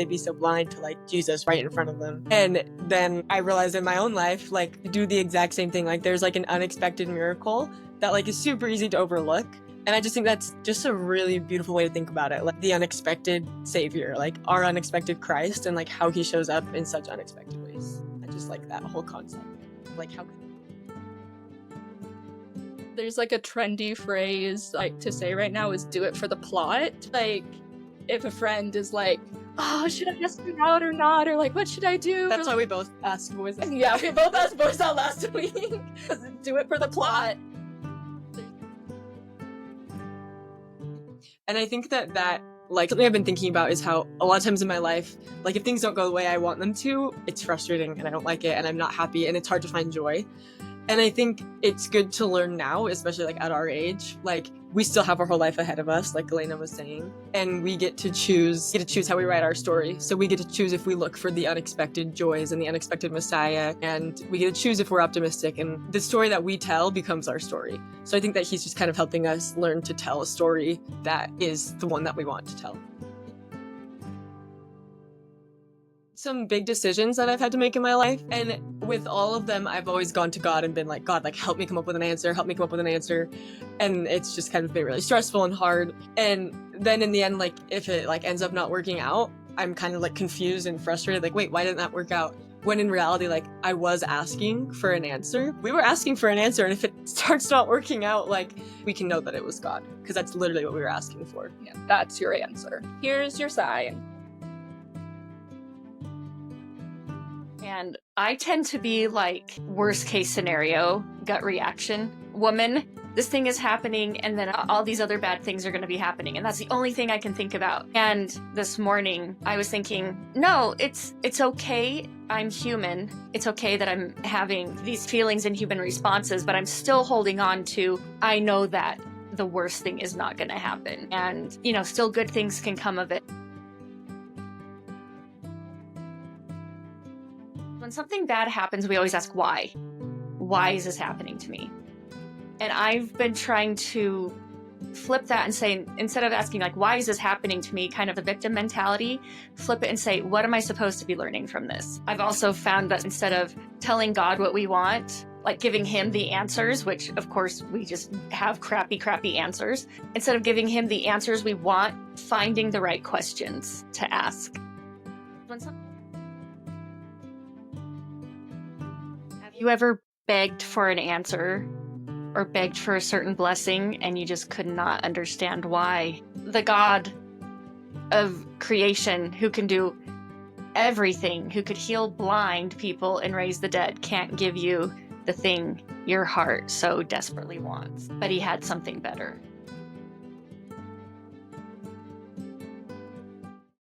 be so blind to like Jesus right in front of them. And then I realized in my own life, like to do the exact same thing. Like there's like an unexpected miracle that like is super easy to overlook. And I just think that's just a really beautiful way to think about it. Like the unexpected Savior, like our unexpected Christ, and like how he shows up in such unexpected ways. I just like that whole concept. Like how there's like a trendy phrase like to say right now is do it for the plot. Like if a friend is like, oh, should I ask her out or not? Or like, what should I do? That's why we both asked boys. Yeah, we both asked boys out last week. Do it for the plot. And I think that like something I've been thinking about is how a lot of times in my life, like if things don't go the way I want them to, it's frustrating and I don't like it and I'm not happy and it's hard to find joy. And I think it's good to learn now, especially like at our age, like we still have our whole life ahead of us, like Elena was saying, and we get to choose how we write our story. So we get to choose if we look for the unexpected joys and the unexpected Messiah, and we get to choose if we're optimistic, and the story that we tell becomes our story. So I think that he's just kind of helping us learn to tell a story that is the one that we want to tell. Some big decisions that I've had to make in my life, and with all of them I've always gone to God and been like, God, like help me come up with an answer, and it's just kind of been really stressful and hard. And then in the end, like if it like ends up not working out, I'm kind of like confused and frustrated, like wait, why didn't that work out? When in reality, like I was asking for an answer. We were asking for an answer, and if it starts not working out, like we can know that it was God, because that's literally what we were asking for. Yeah, that's your answer. Here's your sign. And I tend to be like worst case scenario, gut reaction woman. This thing is happening and then all these other bad things are going to be happening. And that's the only thing I can think about. And this morning I was thinking, no, it's okay. I'm human. It's okay that I'm having these feelings and human responses, but I'm still holding on to, I know that the worst thing is not going to happen. And, you know, still good things can come of it. When something bad happens, we always ask why. Why is this happening to me? And I've been trying to flip that and say, instead of asking like, why is this happening to me? Kind of the victim mentality, flip it and say, what am I supposed to be learning from this? I've also found that instead of telling God what we want, like giving him the answers, which of course we just have crappy answers, instead of giving him the answers we want, finding the right questions to ask. Have you ever begged for an answer or begged for a certain blessing and you just could not understand why? The God of creation, who can do everything, who could heal blind people and raise the dead, can't give you the thing your heart so desperately wants. But he had something better.